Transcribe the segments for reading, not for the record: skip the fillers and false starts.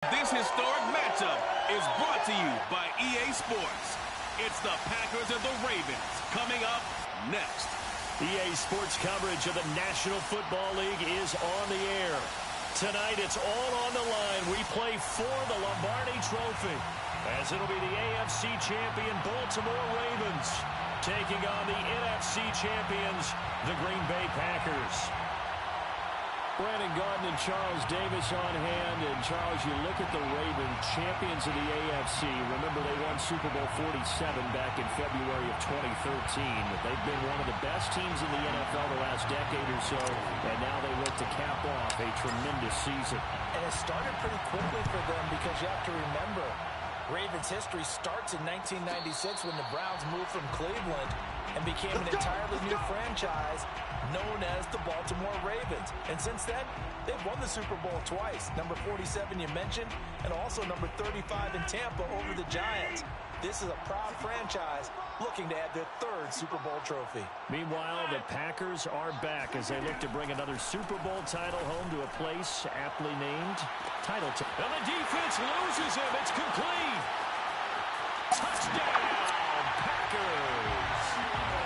This historic matchup is brought to you by EA Sports. It's the Packers and the Ravens coming up next. EA Sports coverage of the National Football League is on the air. Tonight, it's all on the line. We play for the Lombardi Trophy, as it'll be the AFC champion Baltimore Ravens taking on the NFC champions, the Green Bay Packers. Brandon Gaudin and Charles Davis on hand. And Charles, you look at the Ravens, champions of the AFC. Remember, they won Super Bowl 47 back in February of 2013. They've been one of the best teams in the NFL the last decade or so, and now they look to cap off a tremendous season. And it started pretty quickly for them, because you have to remember, Ravens history starts in 1996 when the Browns moved from Cleveland and became an entirely new franchise known as the Baltimore Ravens. And since then, they've won the Super Bowl twice. Number 47 you mentioned, and also number 35 in Tampa over the Giants. This is a proud franchise looking to add their third Super Bowl trophy. Meanwhile, the Packers are back as they look to bring another Super Bowl title home to a place aptly named Title Town. And the defense loses him. It's complete. Touchdown, Packers.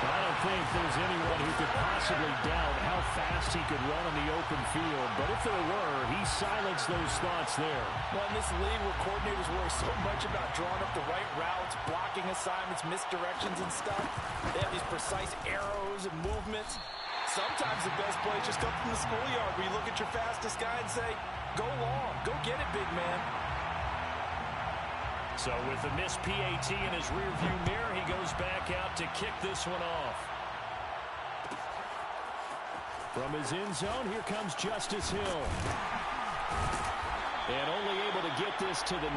I don't think there's anyone who could possibly doubt how fast he could run on the open field. But if there were, he silenced those thoughts there. Well, in this league where coordinators worry so much about drawing up the right routes, blocking assignments, misdirections and stuff, they have these precise arrows and movements. Sometimes the best plays just come from the schoolyard, where you look at your fastest guy and say, go long, go get it, big man. So with the missed PAT in his rearview mirror, he goes back out to kick this one off. From his end zone, here comes Justice Hill. And only able to get this to the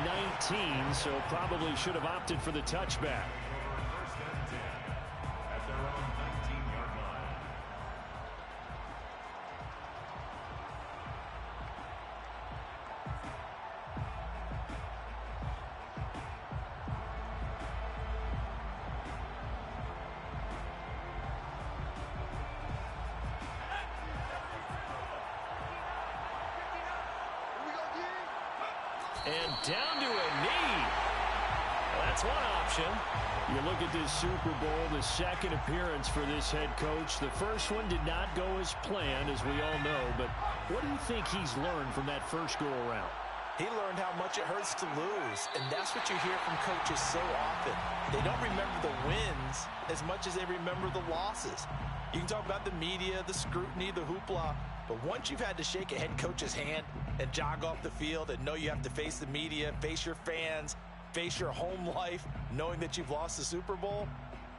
19, so probably should have opted for the touchback. And down to a knee. That's one option. You look at this Super Bowl, the second appearance for this head coach. The first one did not go as planned, as we all know. But what do you think he's learned from that first go-around? He learned how much it hurts to lose, and that's what you hear from coaches so often. They don't remember the wins as much as they remember the losses. You can talk about the media, the scrutiny, the hoopla, but once you've had to shake a head coach's hand and jog off the field and know you have to face the media, face your fans, face your home life, knowing that you've lost the Super Bowl,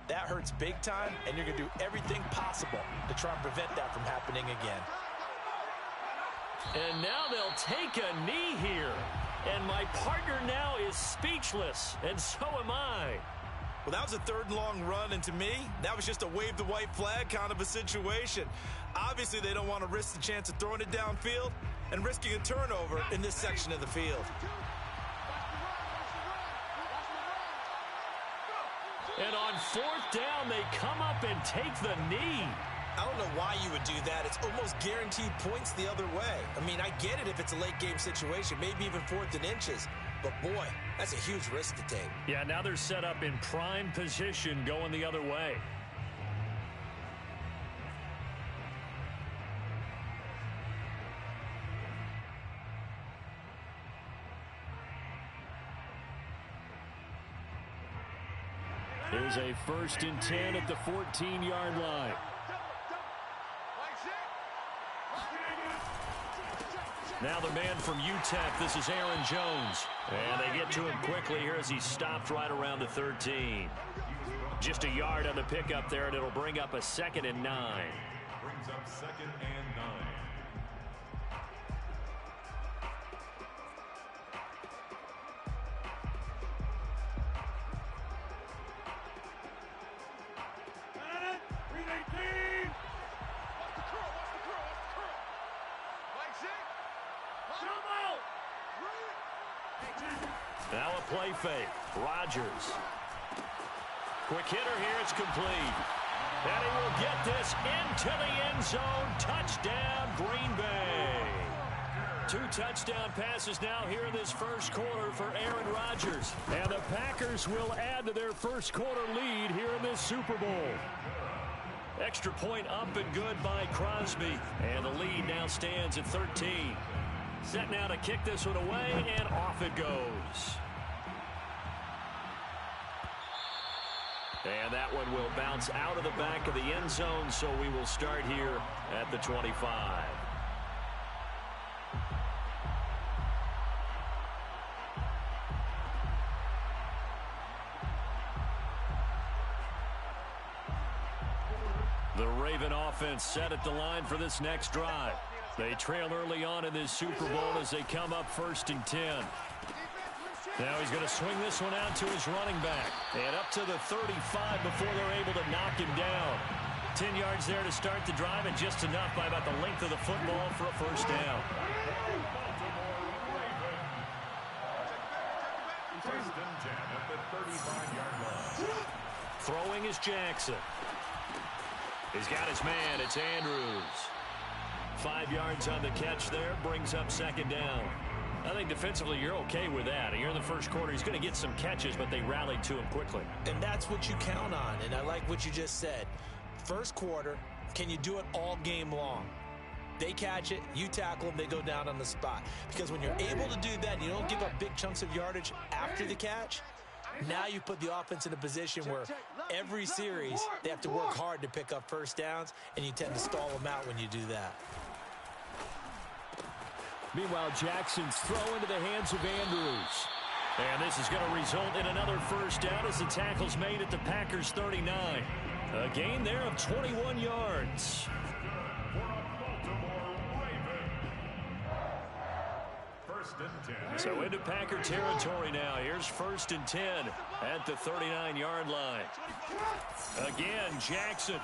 that hurts big time, and you're going to do everything possible to try and prevent that from happening again. And now they'll take a knee here. And my partner now is speechless, and so am I. Well, that was a third and long run, and to me, that was just a wave the white flag kind of a situation. Obviously, they don't want to risk the chance of throwing it downfield and risking a turnover in this section of the field. And on fourth down, they come up and take the knee. I don't know why you would do that. It's almost guaranteed points the other way. I mean, I get it if it's a late game situation, maybe even 4th and inches. But, boy, that's a huge risk to take. Yeah, now they're set up in prime position going the other way. Here's a 1st and 10 at the 14-yard line. Now the man from UTEP, this is Aaron Jones. And they get to him quickly here as he stopped right around the 13. Just a yard on the pickup there, and it'll bring up a 2nd and 9. Brings up 2nd and 9. Now a play fake. Rodgers. Quick hitter here. It's complete. And he will get this into the end zone. Touchdown, Green Bay. 2 touchdown passes now here in this first quarter for Aaron Rodgers. And the Packers will add to their first quarter lead here in this Super Bowl. Extra point up and good by Crosby. And the lead now stands at 13. Set now to kick this one away, and off it goes. And that one will bounce out of the back of the end zone, so we will start here at the 25. The Raven offense set at the line for this next drive. They trail early on in this Super Bowl as they come up 1st and 10. Now he's going to swing this one out to his running back. And up to the 35 before they're able to knock him down. 10 yards there to start the drive, and just enough by about the length of the football for a first down. First and 10 at the 35-yard line. Throwing is Jackson. He's got his man. It's Andrews. 5 yards on the catch there. Brings up 2nd down. I think defensively you're okay with that. Here in the first quarter, he's going to get some catches, but they rallied to him quickly. And that's what you count on, and I like what you just said. First quarter, can you do it all game long? They catch it, you tackle them, they go down on the spot. Because when you're able to do that and you don't give up big chunks of yardage after the catch, now you put the offense in a position where every series they have to work hard to pick up first downs, and you tend to stall them out when you do that. Meanwhile, Jackson's throw into the hands of Andrews. And this is going to result in another first down as the tackle's made at the Packers' 39. A gain there of 21 yards. First and 10. So into Packer territory now. Here's 1st and 10 at the 39-yard line. Again, Jackson.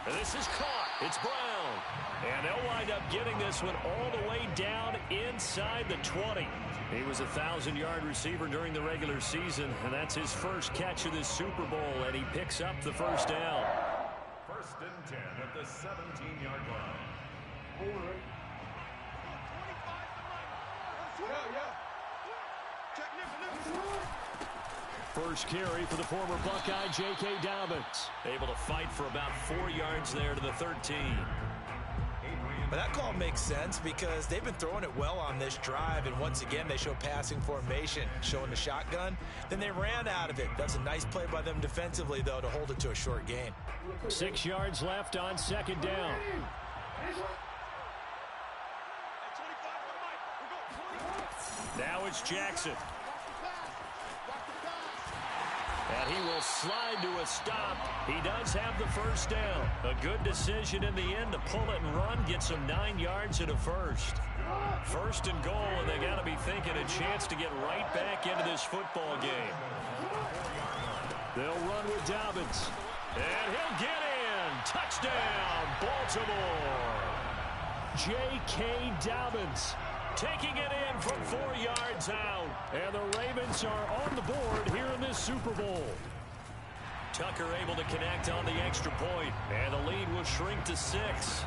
And this is caught. It's Brown. And they'll wind up getting this one all the way down inside the 20. He was a 1,000-yard receiver during the regular season, and that's his first catch of this Super Bowl, and he picks up the first down. First and 10 at the 17-yard line. First carry for the former Buckeye, J.K. Dobbins. Able to fight for about 4 yards there to the 13. But that call makes sense because they've been throwing it well on this drive, and once again they show passing formation, showing the shotgun. Then they ran out of it. That's a nice play by them defensively, though, to hold it to a short gain. 6 yards left on 2nd down. Now it's Jackson. And he will slide to a stop. He does have the first down. A good decision in the end to pull it and run. Gets him 9 yards and a first. 1st and goal, and they got to be thinking a chance to get right back into this football game. They'll run with Dobbins. And he'll get in. Touchdown, Baltimore. J.K. Dobbins taking it in from 4 yards out. And the Ravens are on the board here in this Super Bowl. Tucker able to connect on the extra point. And the lead will shrink to 6.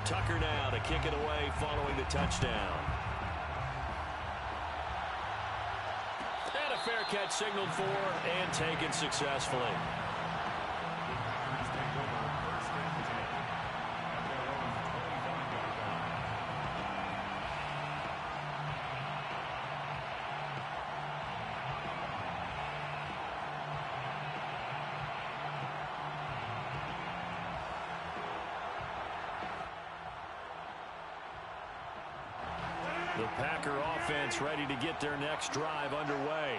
Tucker now to kick it away following the touchdown. And a fair catch signaled for and taken successfully. The Packer offense ready to get their next drive underway.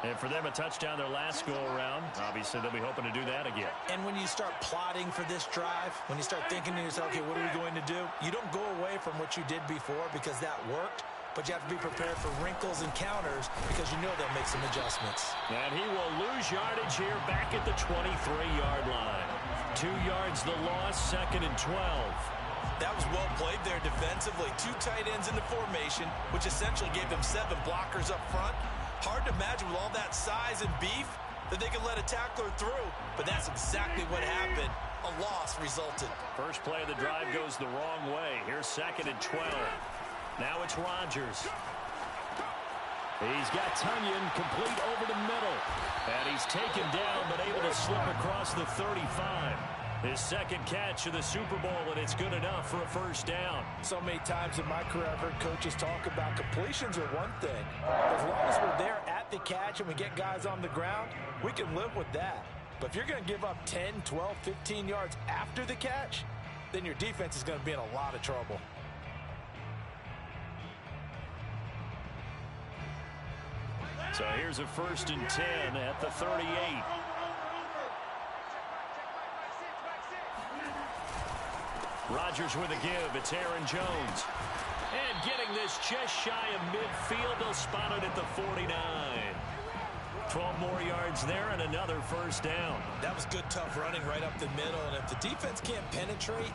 And for them, a touchdown their last go-around. Obviously, they'll be hoping to do that again. And when you start plotting for this drive, when you start thinking to yourself, okay, what are we going to do? You don't go away from what you did before because that worked, but you have to be prepared for wrinkles and counters because you know they'll make some adjustments. And he will lose yardage here back at the 23-yard line. 2 yards the loss, 2nd and 12. That was well played there defensively. 2 tight ends in the formation, which essentially gave them 7 blockers up front. Hard to imagine with all that size and beef that they could let a tackler through, but that's exactly what happened. a loss resulted. First play of the drive goes the wrong way. Here's 2nd and 12. Now it's Rodgers. He's got Tunyon complete over the middle. And he's taken down, but able to slip across the 35. His 2nd catch of the Super Bowl, and it's good enough for a first down. So many times in my career, I've heard coaches talk about completions are one thing. As long as we're there at the catch and we get guys on the ground, we can live with that. But if you're going to give up 10, 12, 15 yards after the catch, then your defense is going to be in a lot of trouble. So here's a 1st and 10 at the 38. Rodgers with a give. It's Aaron Jones. And getting this just shy of midfield. They'll spot it at the 49. 12 more yards there and another first down. That was good, tough running right up the middle. And if the defense can't penetrate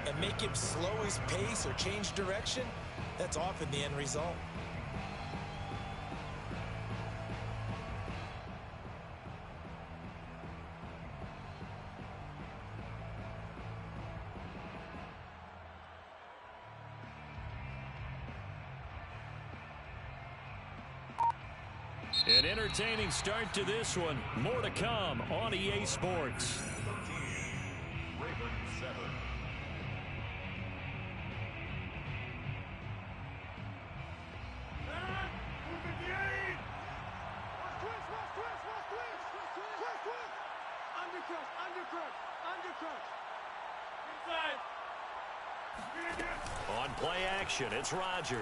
and make him slow his pace or change direction, that's often the end result. An entertaining start to this one. More to come on EA Sports. Ravens 7. On play action, it's Rodgers.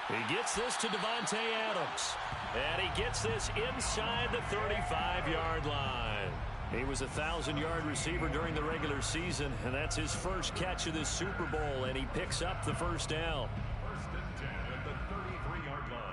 He gets this to Davante Adams. And he gets this inside the 35-yard line. He was a 1,000-yard receiver during the regular season, and that's his first catch of this Super Bowl, and he picks up the first down. 1st and 10 at the 33-yard line.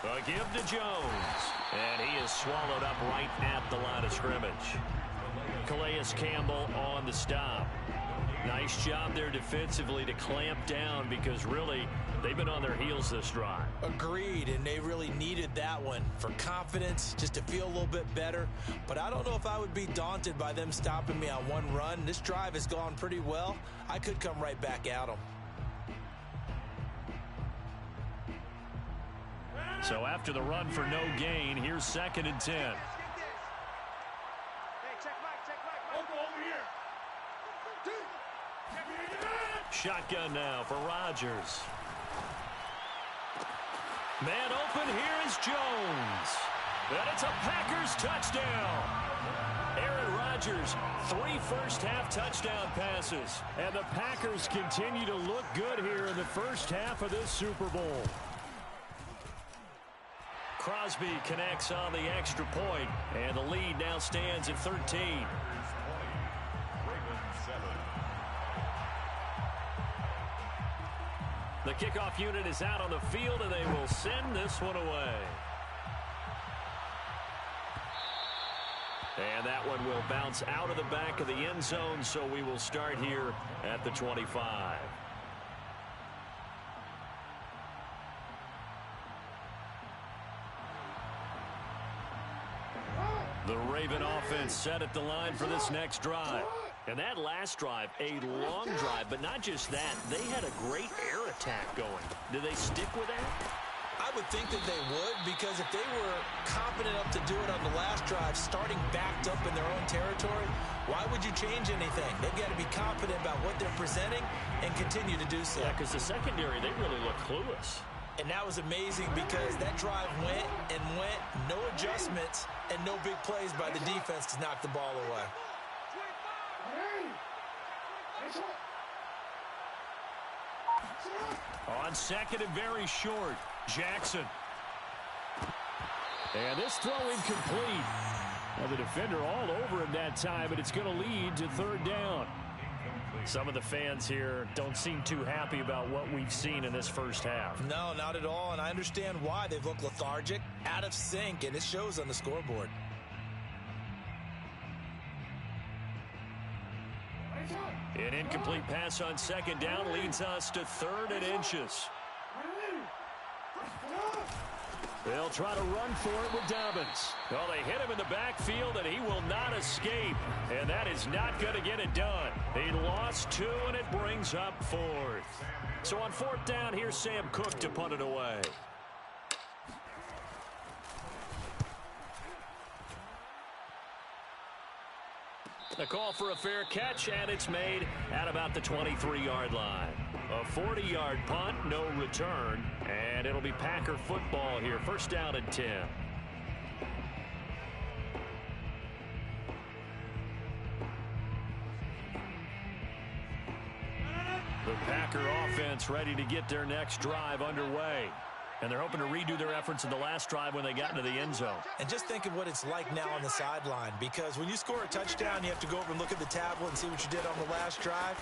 A give to Jones. And he is swallowed up right at the line of scrimmage. Calais Campbell on the stop. Nice job there defensively to clamp down because really they've been on their heels this drive. Agreed, and they really needed that one for confidence, just to feel a little bit better. But I don't know if I would be daunted by them stopping me on one run. This drive has gone pretty well. I could come right back at them. So after the run for no gain, here's 2nd and 10. Shotgun now for Rodgers. Man open, here is Jones. And it's a Packers touchdown. Aaron Rodgers, 3 first-half touchdown passes. And the Packers continue to look good here in the first half of this Super Bowl. Crosby connects on the extra point, and the lead now stands at 13. Ravens 20, Ravens 7. The kickoff unit is out on the field, and they will send this one away. And that one will bounce out of the back of the end zone, so we will start here at the 25. The Raven offense set at the line for this next drive. And that last drive, a long drive, but not just that. They had a great air attack going. Do they stick with that? I would think that they would, because if they were confident enough to do it on the last drive, starting backed up in their own territory, why would you change anything? They've got to be confident about what they're presenting and continue to do so. Yeah, because the secondary, they really look clueless. And that was amazing because that drive went and went, no adjustments, and no big plays by the defense to knock the ball away. On 2nd and very short, Jackson. And this throw incomplete. Well, the defender all over him that time, but it's going to lead to 3rd down. Some of the fans here don't seem too happy about what we've seen in this first half. No, not at all, and I understand why. They've looked lethargic, out of sync, and it shows on the scoreboard. An incomplete pass on second down leads us to 3rd and inches. They'll try to run for it with Dobbins. Well, they hit him in the backfield, and he will not escape. And that is not going to get it done. He lost 2, and it brings up 4th. So on 4th down, here's Sam Cook to punt it away. The call for a fair catch, and it's made at about the 23-yard line. A 40-yard punt, no return, and it'll be Packer football here. 1st down and 10. The Packer offense ready to get their next drive underway. And they're hoping to redo their efforts in the last drive when they got into the end zone. And just think of what it's like now on the sideline, because when you score a touchdown, you have to go over and look at the tablet and see what you did on the last drive.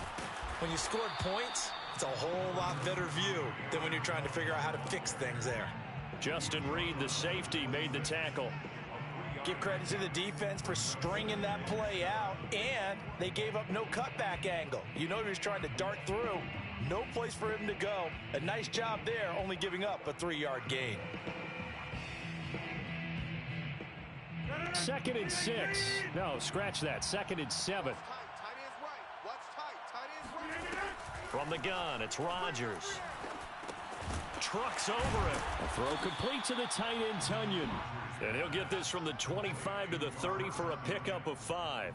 When you scored points, it's a whole lot better view than when you're trying to figure out how to fix things there. Justin Reed, the safety, made the tackle. Give credit to the defense for stringing that play out, and they gave up no cutback angle. You know he was trying to dart through. No place for him to go. A nice job there, only giving up a 3-yard gain. 2nd and 6. No, scratch that. 2nd and 7. From the gun, it's Rodgers. Trucks over it. A throw complete to the tight end, Tunyon. And he'll get this from the 25 to the 30 for a pickup of 5.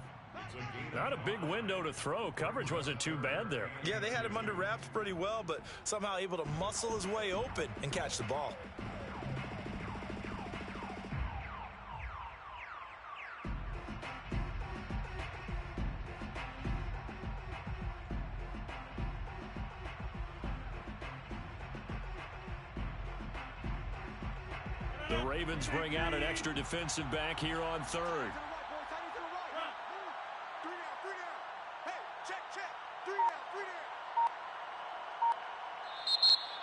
Not a big window to throw. Coverage wasn't too bad there. Yeah, they had him under wraps pretty well, but somehow able to muscle his way open and catch the ball. The Ravens bring out an extra defensive back here on 3rd.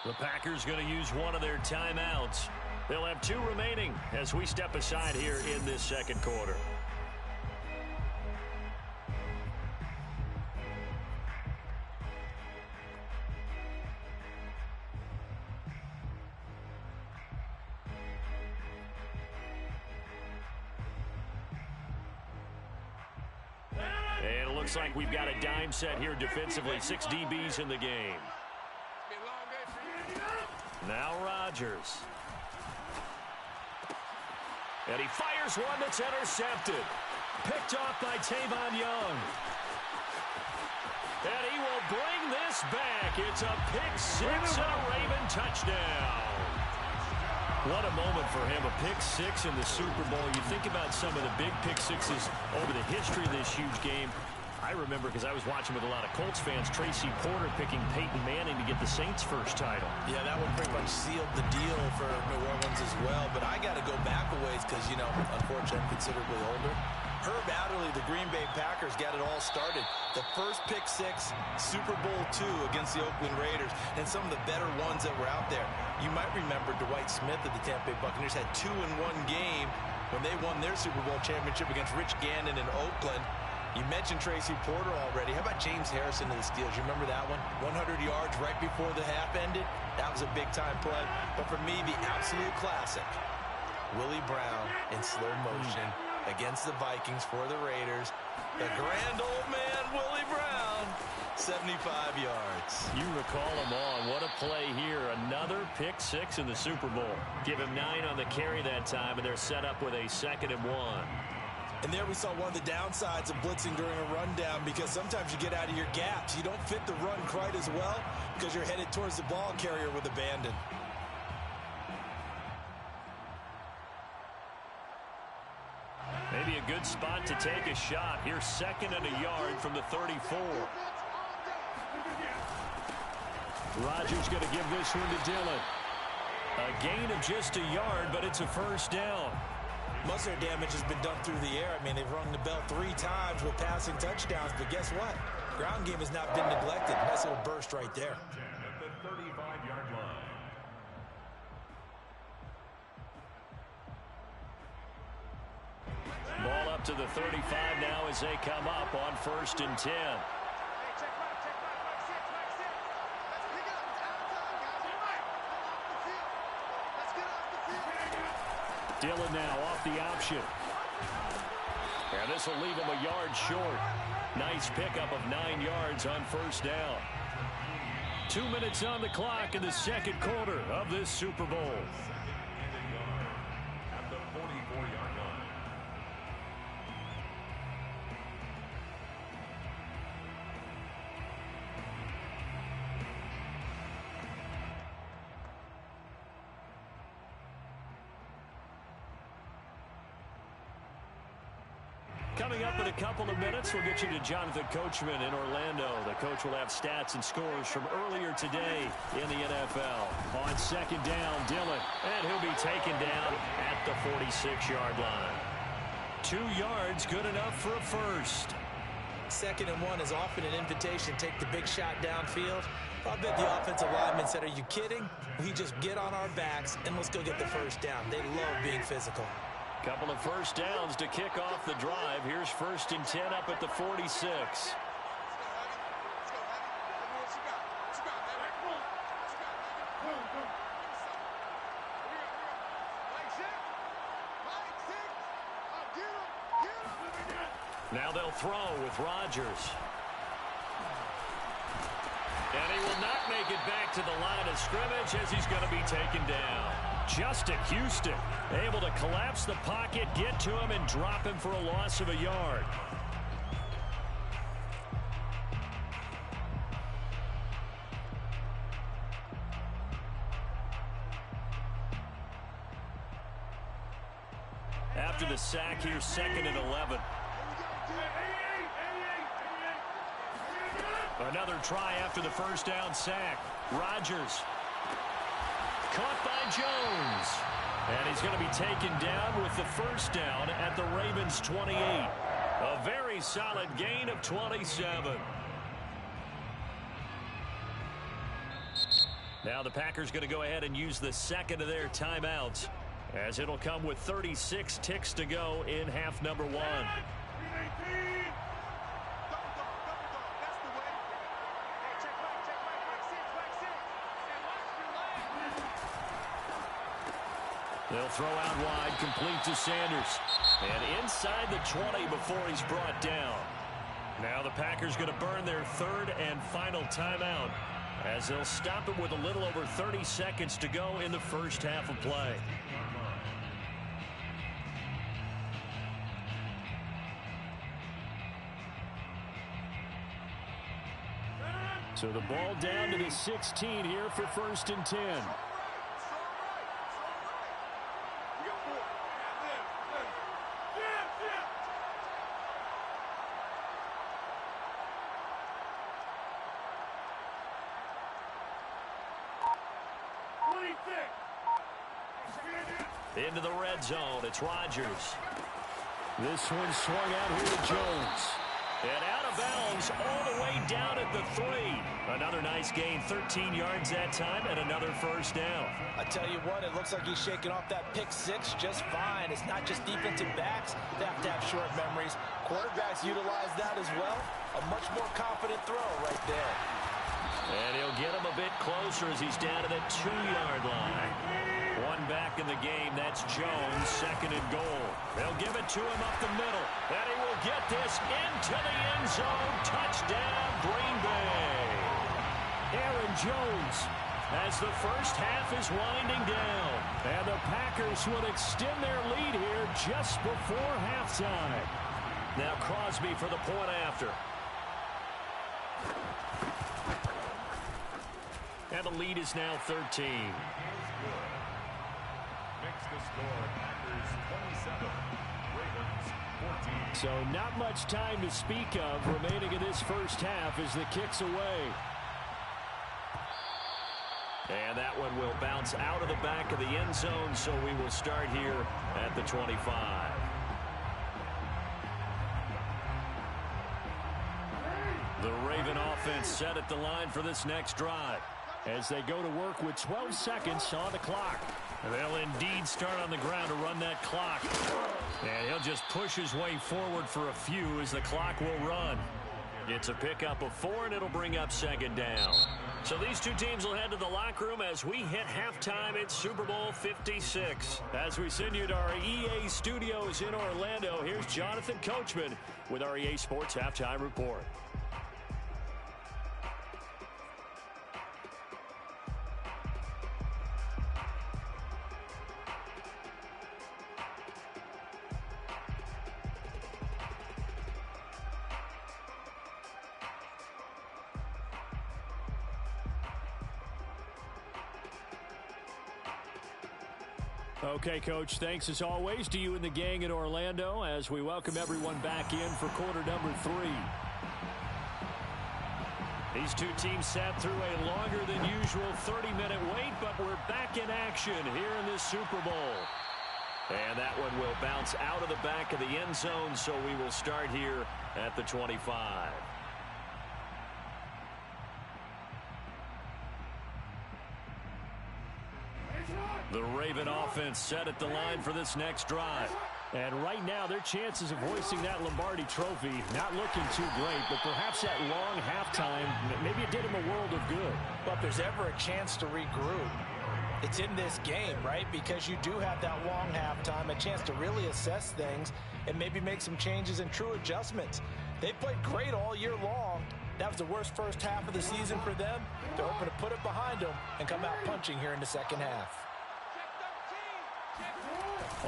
The Packers going to use one of their timeouts. They'll have 2 remaining as we step aside here in this 2nd quarter. And it looks like we've got a dime set here defensively. 6 DBs in the game. Now Rodgers. And he fires one that's intercepted. Picked off by Tavon Young. And he will bring this back. It's a pick-6 and a Raven touchdown. What a moment for him. A pick-6 in the Super Bowl. You think about some of the big pick-6s over the history of this huge game. I remember, because I was watching with a lot of Colts fans, Tracy Porter picking Peyton Manning to get the Saints' first title. Yeah, that one pretty much sealed the deal for New Orleans as well. But I got to go back a ways because, you know, unfortunately, I'm considerably older. Herb Adderley, the Green Bay Packers, got it all started. The first pick-6, Super Bowl II against the Oakland Raiders, and some of the better ones that were out there. You might remember Dwight Smith of the Tampa Bay Buccaneers had 2 in one game when they won their Super Bowl championship against Rich Gannon in Oakland. You mentioned Tracy Porter already. How about James Harrison of the Steelers? You remember that one? 100 yards right before the half ended? That was a big-time play. But for me, the absolute classic, Willie Brown in slow motion against the Vikings for the Raiders. The grand old man, Willie Brown, 75 yards. You recall them all. What a play here. Another pick-6 in the Super Bowl. Give him 9 on the carry that time, and they're set up with a 2nd and 1. And there we saw one of the downsides of blitzing during a rundown, because sometimes you get out of your gaps. You don't fit the run quite as well because you're headed towards the ball carrier with abandon. Maybe a good spot to take a shot. Here's 2nd and a yard from the 34. Rodgers going to give this one to Dillon. A gain of just a yard, but it's a 1st down. Most of their damage has been done through the air. I mean, they've rung the bell 3 times with passing touchdowns, but guess what? Ground game has not been neglected. Nice little burst right there. At the 35-yard line. Ball up to the 35 now as they come up on 1st and 10. Dillon now off the option. And this will leave him a yard short. Nice pickup of 9 yards on first down. 2 minutes on the clock in the second quarter of this Super Bowl. At the 44-yard line. Coming up in a couple of minutes, we'll get you to Jonathan Coachman in Orlando. The coach will have stats and scores from earlier today in the NFL. On second down, Dillon, and he'll be taken down at the 46-yard line. 2 yards, good enough for a first. 2nd and 1 is often an invitation. Take the big shot downfield. I bet the offensive lineman said, are you kidding? We just get on our backs and let's go get the first down. They love being physical. Couple of first downs to kick off the drive. Here's 1st and 10 up at the 46. Now they'll throw with Rodgers. And he will not make it back to the line of scrimmage as he's going to be taken down. Justin Houston able to collapse the pocket, get to him, and drop him for a loss of a yard. After the sack, here's 2nd and 11. Another try after the first down sack. Rodgers. Caught by Jones. And he's going to be taken down with the first down at the Ravens' 28. A very solid gain of 27. Now the Packers going to go ahead and use the 2nd of their timeouts, as it'll come with 36 ticks to go in half number 1. They'll throw out wide, complete to Sanders. And inside the 20 before he's brought down. Now the Packers going to burn their 3rd and final timeout, as they'll stop it with a little over 30 seconds to go in the first half of play. So the ball down to the 16 here for 1st and 10. Into the red zone, it's Rodgers. This one swung out here to Jones. And out of bounds all the way down at the 3. Another nice gain, 13 yards that time, and another first down. I tell you what, it looks like he's shaking off that pick 6 just fine. It's not just defensive backs that have to have short memories. Quarterbacks utilize that as well. A much more confident throw right there. And he'll get him a bit closer as he's down to the 2-yard line. One back in the game, that's Jones, 2nd and goal. They'll give it to him up the middle, and he will get this into the end zone. Touchdown, Green Bay. Aaron Jones, as the first half is winding down, and the Packers would extend their lead here just before halftime. Now Crosby for the point after. And the lead is now 13. Makes the score Packers 27, Ravens 14. So not much time to speak of remaining in this first half as the kick's away. And that one will bounce out of the back of the end zone, so we will start here at the 25. The Raven offense set at the line for this next drive, as they go to work with 12 seconds on the clock. They'll indeed start on the ground to run that clock. And he'll just push his way forward for a few as the clock will run. It's a pickup of 4, and it'll bring up 2nd down. So these two teams will head to the locker room as we hit halftime at Super Bowl 56. As we send you to our EA studios in Orlando, here's Jonathan Coachman with our EA Sports Halftime Report. Okay, Coach, thanks as always to you and the gang in Orlando as we welcome everyone back in for quarter number 3. These two teams sat through a longer than usual 30-minute wait, but we're back in action here in this Super Bowl. And that one will bounce out of the back of the end zone, so we will start here at the 25. The Raven offense set at the line for this next drive. And right now, their chances of hoisting that Lombardi trophy not looking too great, but perhaps that long halftime, maybe it did them a world of good. But if there's ever a chance to regroup, it's in this game, right? Because you do have that long halftime, a chance to really assess things and maybe make some changes and true adjustments. They played great all year long. That was the worst first half of the season for them. They're hoping to put it behind them and come out punching here in the second half.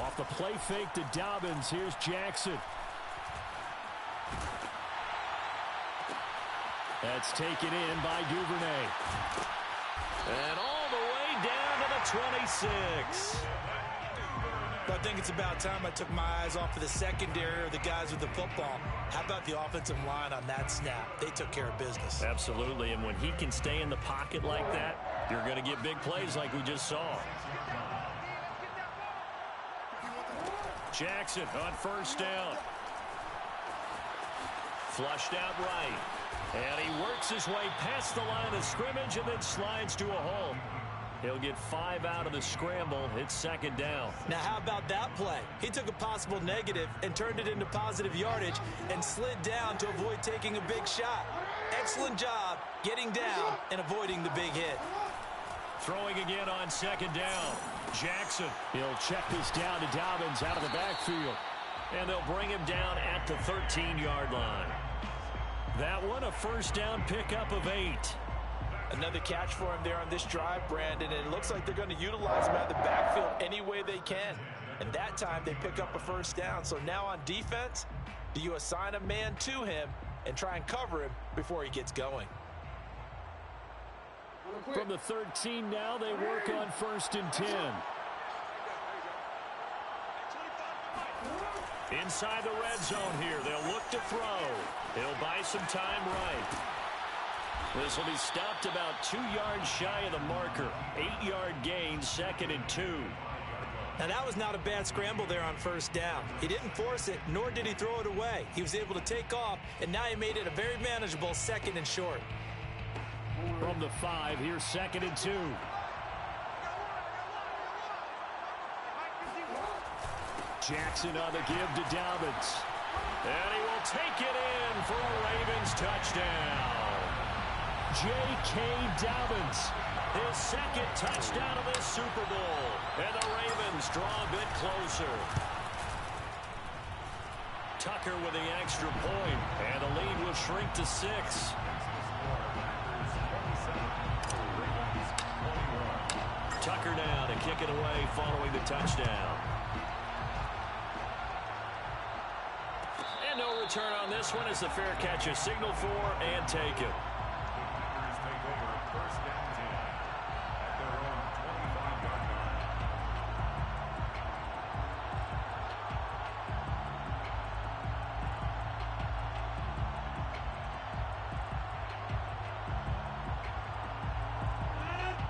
Off the play fake to Dobbins. Here's Jackson. That's taken in by Duvernay. And all the way down to the 26. But I think it's about time I took my eyes off of the secondary or the guys with the football. How about the offensive line on that snap? They took care of business. Absolutely, and when he can stay in the pocket like that, you're going to get big plays like we just saw. Jackson on first down. Flushed out right. And he works his way past the line of scrimmage and then slides to a hole. He'll get 5 out of the scramble. It's second down. Now, how about that play? He took a possible negative and turned it into positive yardage and slid down to avoid taking a big shot. Excellent job getting down and avoiding the big hit. Throwing again on second down. Jackson. He'll check this down to Dobbins out of the backfield. And they'll bring him down at the 13-yard line. That one a first down pickup of 8. Another catch for him there on this drive, Brandon. And it looks like they're going to utilize him out of the backfield any way they can. And that time they pick up a first down. So now on defense, do you assign a man to him and try and cover him before he gets going? From the 13 now, they work on 1st and 10. Inside the red zone here, they'll look to throw. He'll buy some time right. This will be stopped about 2 yards shy of the marker. 8-yard gain, 2nd and 2. Now that was not a bad scramble there on first down. He didn't force it, nor did he throw it away. He was able to take off, and now he made it a very manageable 2nd and short. From the 5, here's 2nd and 2. Jackson on the give to Dobbins. And he will take it in for a Ravens touchdown. J.K. Dobbins, his 2nd touchdown of this Super Bowl. And the Ravens draw a bit closer. Tucker with the extra point. And the lead will shrink to 6. Tucker now to kick it away following the touchdown. And no return on this one as the fair catch is signaled for and taken. Take over 1st and 10 at their own 25-yard line.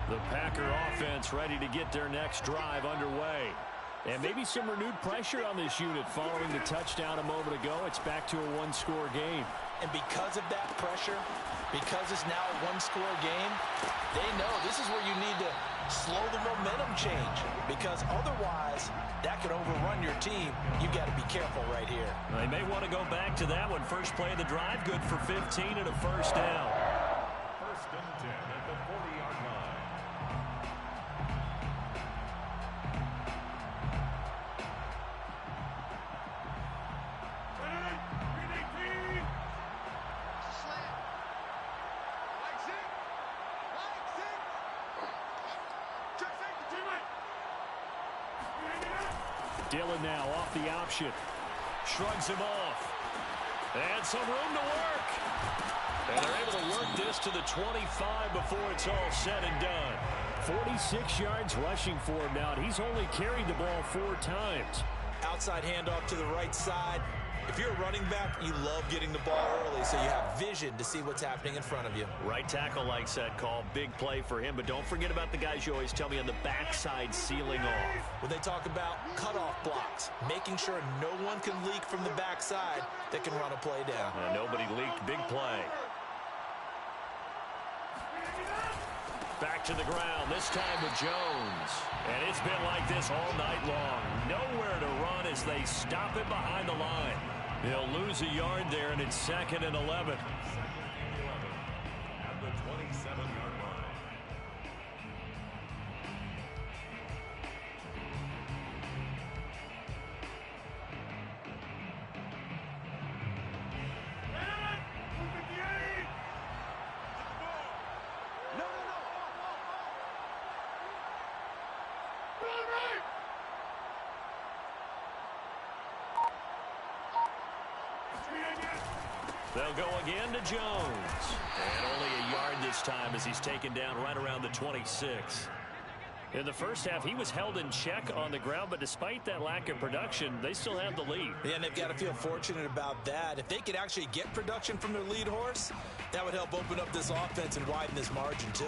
The Packer offense ready to get their next drive underway. And maybe some renewed pressure on this unit following the touchdown a moment ago. It's back to a 1-score game. And because of that pressure, because it's now a 1-score game, they know this is where you need to slow the momentum change. Because otherwise, that could overrun your team. You've got to be careful right here. They may want to go back to that one. First play of the drive, good for 15 and a first down. 1st and 10. at the 40-yard line. Dillon now off the option. Shrugs him off. And some room to work. And they're able to work this to the 25 before it's all said and done. 46 yards rushing for him now, and he's only carried the ball 4 times. Outside handoff to the right side. If you're a running back, you love getting the ball early so you have vision to see what's happening in front of you. Right tackle likes that call. Big play for him, but don't forget about the guys you always tell me on the backside sealing off. When they talk about cutoff blocks, making sure no one can leak from the backside that can run a play down. Nobody leaked. Big play. Back to the ground, this time with Jones. And it's been like this all night long. Nowhere to run as they stop him behind the line. He'll lose a yard there, and it's 2nd and 11. At the 27-yard line. They'll go again to Jones. And only a yard this time as he's taken down right around the 26. In the first half, he was held in check on the ground, but despite that lack of production, they still have the lead. Yeah, and they've got to feel fortunate about that. If they could actually get production from their lead horse, that would help open up this offense and widen this margin, too.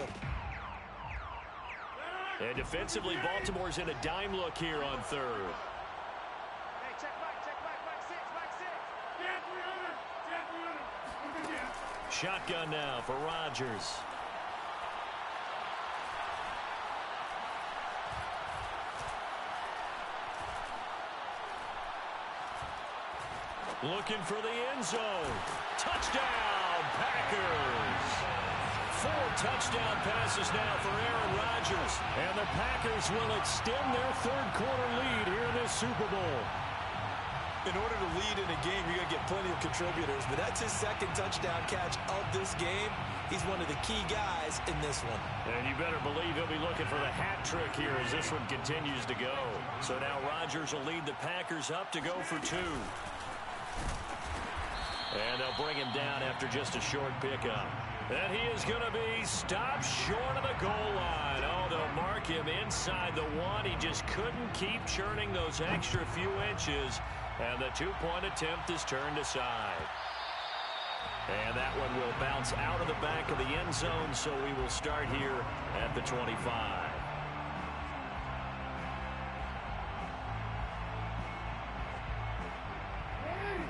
And defensively, Baltimore's in a dime look here on 3rd. Shotgun now for Rodgers. Looking for the end zone. Touchdown, Packers. 4 touchdown passes now for Aaron Rodgers. And the Packers will extend their 3rd quarter lead here in this Super Bowl. In order to lead in a game, you're going to get plenty of contributors, but that's his 2nd touchdown catch of this game. He's one of the key guys in this one. And you better believe he'll be looking for the hat trick here as this one continues to go. So now Rodgers will lead the Packers up to go for 2. And they'll bring him down after just a short pickup. And he is going to be stopped short of the goal line. Oh, they'll mark him inside the 1. He just couldn't keep churning those extra few inches. And the 2-point attempt is turned aside. And that one will bounce out of the back of the end zone, so we will start here at the 25.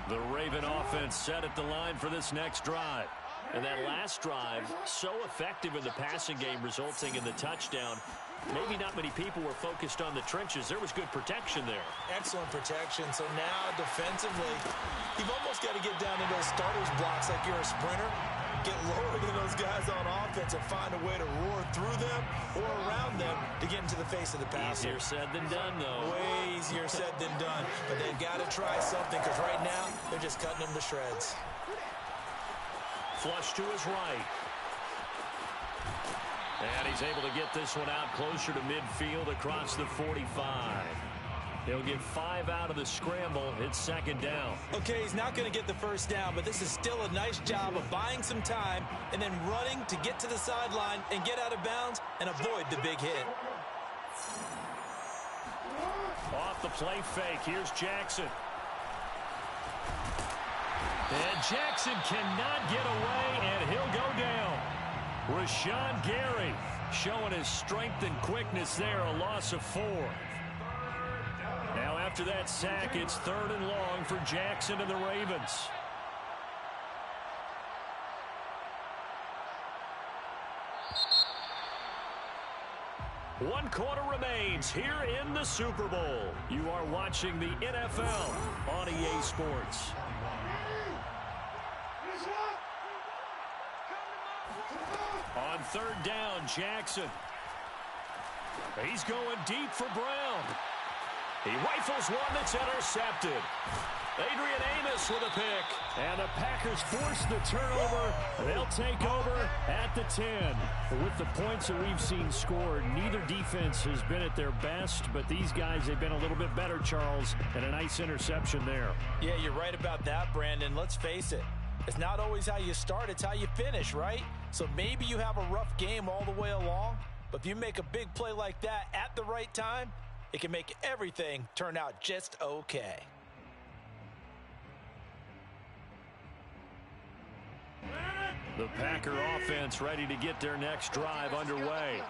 The Raven offense set at the line for this next drive. And that last drive, so effective in the passing game, resulting in the touchdown. Maybe not many people were focused on the trenches. There was good protection there. Excellent protection. So now defensively, you've almost got to get down to those starters blocks like you're a sprinter. Get lower than those guys on offense and find a way to roar through them or around them to get into the face of the passer. Easier said than done, though. Way easier said than done. But they've got to try something because right now they're just cutting them to shreds. Flush to his right. And he's able to get this one out closer to midfield across the 45. He'll get 5 out of the scramble. It's 2nd down. Okay, he's not going to get the first down, but this is still a nice job of buying some time and then running to get to the sideline and get out of bounds and avoid the big hit. Off the play fake. Here's Jackson. And Jackson cannot get away, and he'll go down. Rashawn Gary showing his strength and quickness there, a loss of 4. Now after that sack, it's 3rd and long for Jackson and the Ravens. One quarter remains here in the Super Bowl. You are watching the NFL on EA Sports. On third down, Jackson. He's going deep for Brown. He rifles one that's intercepted. Adrian Amos with a pick. And the Packers force the turnover. They'll take over at the 10. With the points that we've seen scored, neither defense has been at their best, but these guys have been a little bit better, Charles, and a nice interception there. Yeah, you're right about that, Brandon. Let's face it. It's not always how you start, it's how you finish, right? So maybe you have a rough game all the way along, but if you make a big play like that at the right time, it can make everything turn out just okay. The Packer offense ready to get their next drive underway.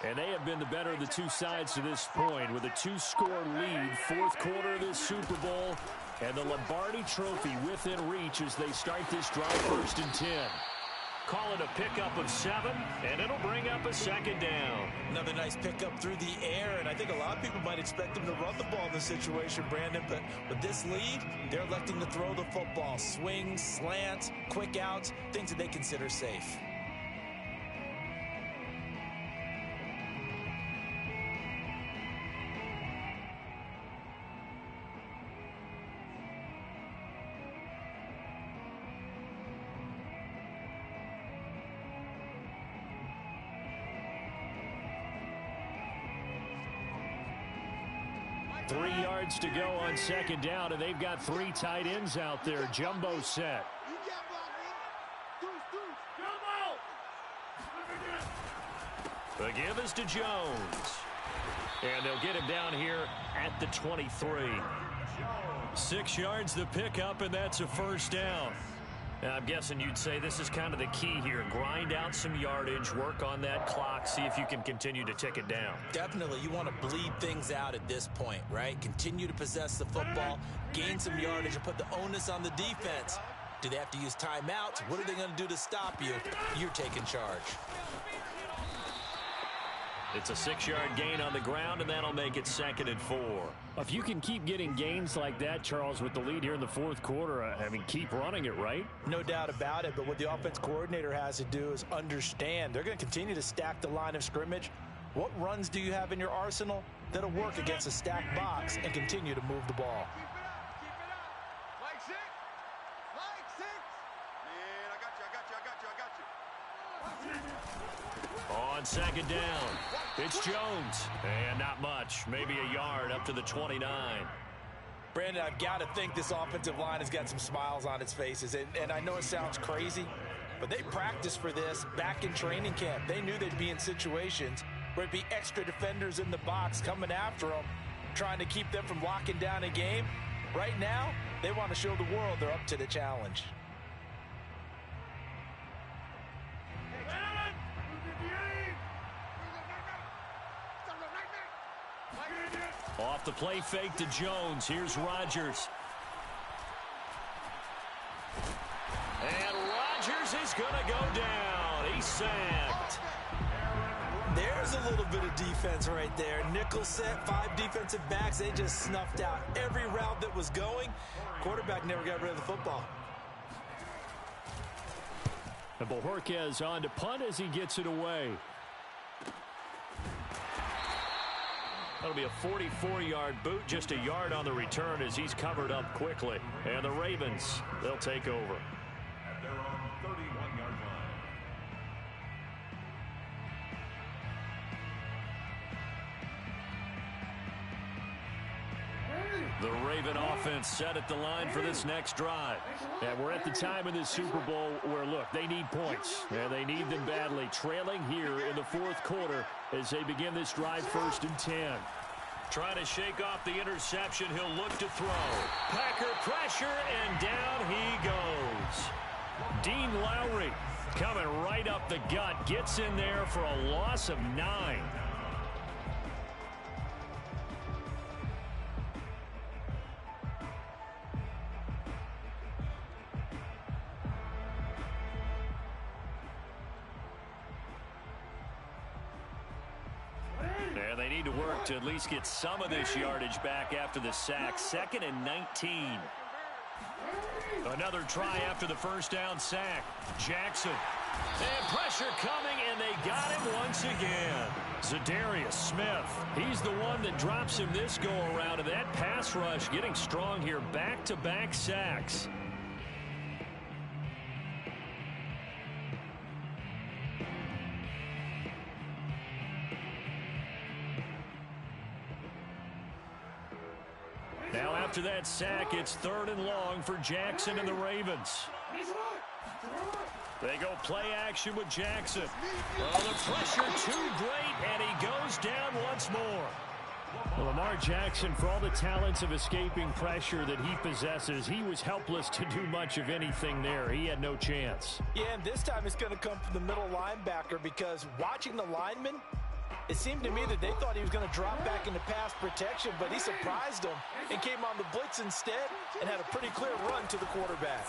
And they have been the better of the two sides to this point with a 2-score lead, fourth quarter of this Super Bowl, and the Lombardi Trophy within reach as they start this drive 1st and 10. Call it a pickup of 7, and it'll bring up a second down. Another nice pickup through the air, and I think a lot of people might expect them to run the ball in this situation, Brandon, but with this lead, they're electing to throw the football. Swings, slants, quick outs, things that they consider safe. To go on second down, and they've got 3 tight ends out there. Jumbo set. The give is to Jones. And they'll get him down here at the 23. 6 yards the pickup, and that's a first down. Now, I'm guessing you'd say this is kind of the key here. Grind out some yardage, work on that clock, see if you can continue to tick it down. Definitely. You want to bleed things out at this point, right? Continue to possess the football, gain some yardage, and put the onus on the defense. Do they have to use timeouts? What are they going to do to stop you? You're taking charge. It's a 6-yard gain on the ground, and that'll make it 2nd and 4. If you can keep getting gains like that, Charles, with the lead here in the fourth quarter, I mean, keep running it, right? No doubt about it, but what the offense coordinator has to do is understand. They're going to continue to stack the line of scrimmage. What runs do you have in your arsenal that'll work against a stacked box and continue to move the ball? On second down, it's Jones. And not much, maybe a yard up to the 29. Brandon, I've got to think this offensive line has got some smiles on its faces. And I know it sounds crazy, but they practiced for this back in training camp. They knew they'd be in situations where it'd be extra defenders in the box coming after them, trying to keep them from locking down a game. Right now, they want to show the world they're up to the challenge. Off the play fake to Jones. Here's Rodgers. And Rodgers is going to go down. He's sacked. There's a little bit of defense right there. Nickel set, 5 defensive backs. They just snuffed out every route that was going. Quarterback never got rid of the football. And Bojorquez on to punt as he gets it away. That'll be a 44-yard boot, just a yard on the return as he's covered up quickly. And the Ravens, they'll take over. At their own 31-yard line. The Raven offense set at the line for this next drive. And we're at the time in this Super Bowl where, look, they need points. And they need them badly. Trailing here in the fourth quarter as they begin this drive 1st and 10. Trying to shake off the interception. He'll look to throw. Packer pressure, and down he goes. Dean Lowry coming right up the gut. Gets in there for a loss of 9. And they need to work to at least get some of this yardage back after the sack. 2nd and 19. Another try after the first down sack. Jackson And pressure coming, and they got him once again. Za'Darius Smith, he's the one that drops him this go-around, and that pass rush getting strong here. Back-to-back sacks. Now after that sack, it's 3rd and long for Jackson and the Ravens. They go play action with Jackson. Well, the pressure too great, and he goes down once more. Well, Lamar Jackson, for all the talents of escaping pressure that he possesses, he was helpless to do much of anything there. He had no chance. Yeah, and this time it's going to come from the middle linebacker, because watching the lineman, it seemed to me that they thought he was going to drop back into pass protection, but he surprised them and came on the blitz instead and had a pretty clear run to the quarterback.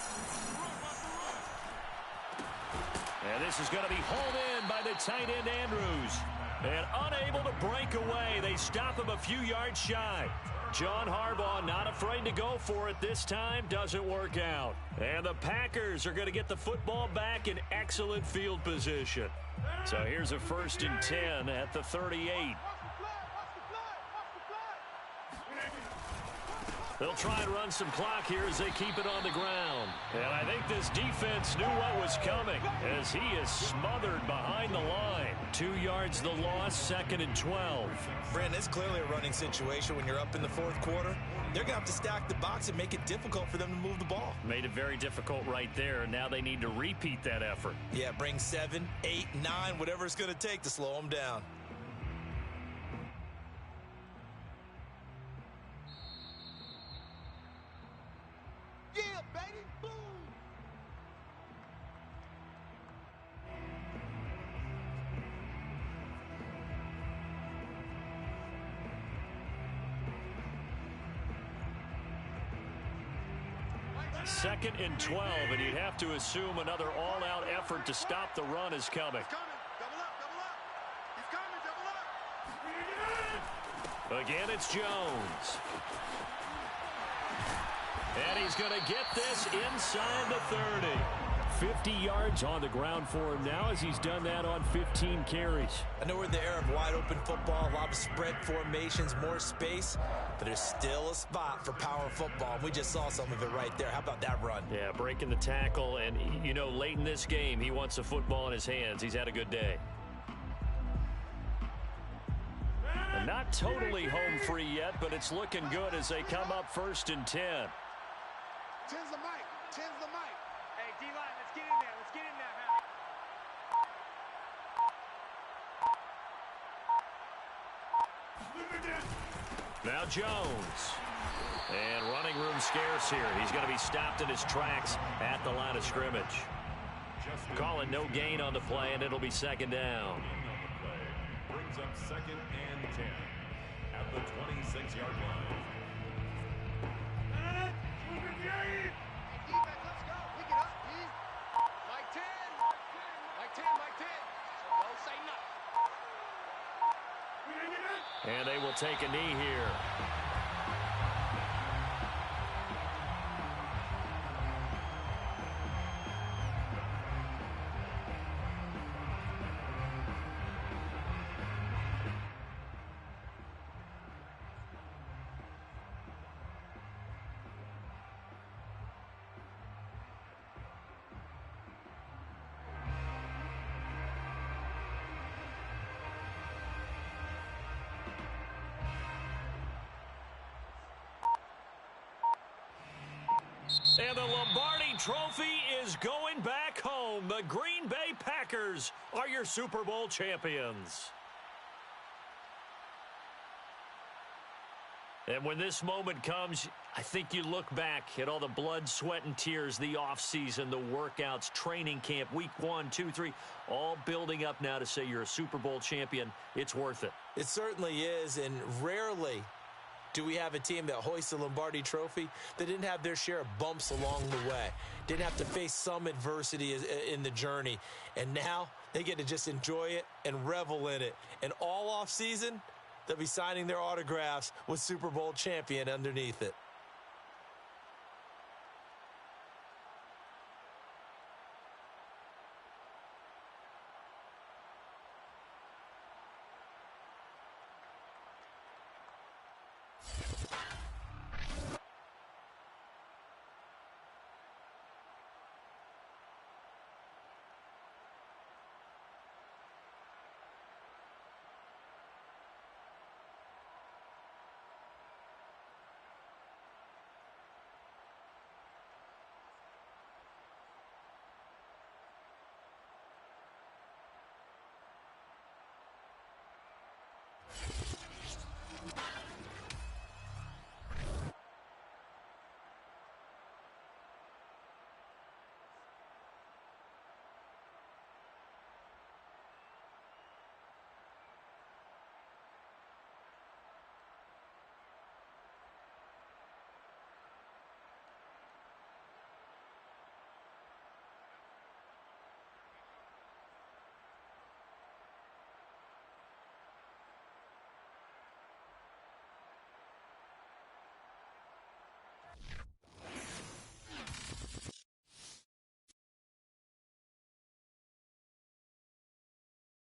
And this is going to be hauled in by the tight end Andrews. And unable to break away, they stop him a few yards shy. John Harbaugh not afraid to go for it this time. Doesn't work out. And the Packers are going to get the football back in excellent field position. So here's a 1st and 10 at the 38. They'll try and run some clock here as they keep it on the ground. And I think this defense knew what was coming as he is smothered behind the line. 2 yards the loss, 2nd and 12. Brandon, it's clearly a running situation when you're up in the 4th quarter. They're going to have to stack the box and make it difficult for them to move the ball. Made it very difficult right there. Now they need to repeat that effort. Yeah, bring 7, 8, 9, whatever it's going to take to slow them down. Yeah, baby, boom! Second and 12, and you'd have to assume another all-out effort to stop the run is coming. He's coming. Double up, double up. He's coming, double up. Again, it's Jones. And he's going to get this inside the 30. 50 yards on the ground for him now as he's done that on 15 carries. I know we're in the era of wide-open football, a lot of spread formations, more space, but there's still a spot for power football. We just saw some of it right there. How about that run? Yeah, breaking the tackle, and, you know, late in this game, he wants the football in his hands. He's had a good day. And not totally home free yet, but it's looking good as they come up 1st and 10. 10's the mic. 10's the mic. Hey, D-line, let's get in there. Let's get in there, man. Now Jones. And running room scarce here. He's going to be stopped in his tracks at the line of scrimmage. Calling no gain on the play, and it'll be 2nd down. Brings up 2nd and 10 at the 26-yard line. Hey, defense, let's go. Pick it up, D. Mike 10. Mike 10, Mike 10. So don't say nothing. And they will take a knee here. And the Lombardi Trophy is going back home. The Green Bay Packers are your Super Bowl champions. And when this moment comes, I think you look back at all the blood, sweat, and tears, the offseason, the workouts, training camp, week 1, 2, 3, all building up now to say you're a Super Bowl champion. It's worth it. It certainly is, and rarely do we have a team that hoists the Lombardi Trophy that didn't have their share of bumps along the way, didn't have to face some adversity in the journey, and now they get to just enjoy it and revel in it. And all off season, they'll be signing their autographs with Super Bowl champion underneath it.